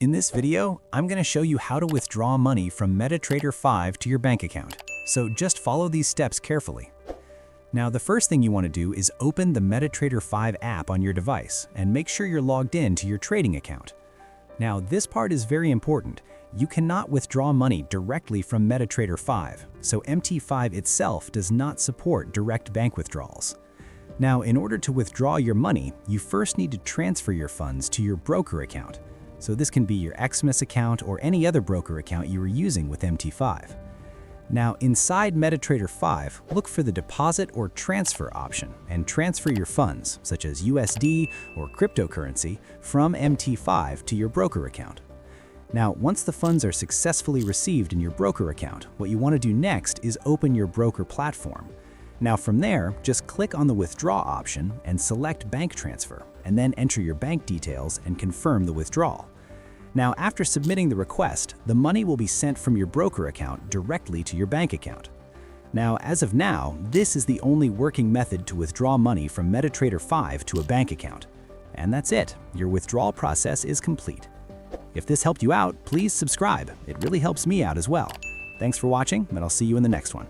In this video, I'm going to show you how to withdraw money from Metatrader 5 to your bank account. So just follow these steps carefully. Now, the first thing you want to do is open the Metatrader 5 app on your device and make sure you're logged in to your trading account. Now, this part is very important. You cannot withdraw money directly from Metatrader 5, so MT5 itself does not support direct bank withdrawals. Now, in order to withdraw your money, you first need to transfer your funds to your broker account. So this can be your Xmas account or any other broker account you were using with MT5. Now, inside Metatrader 5, look for the deposit or transfer option and transfer your funds, such as USD or cryptocurrency, from MT5 to your broker account. Now, once the funds are successfully received in your broker account, what you want to do next is open your broker platform. Now from there, just click on the withdraw option and select bank transfer, and then enter your bank details and confirm the withdrawal. Now, after submitting the request, the money will be sent from your broker account directly to your bank account. Now, as of now, this is the only working method to withdraw money from Metatrader 5 to a bank account. And that's it. Your withdrawal process is complete. If this helped you out, please subscribe. It really helps me out as well. Thanks for watching, and I'll see you in the next one.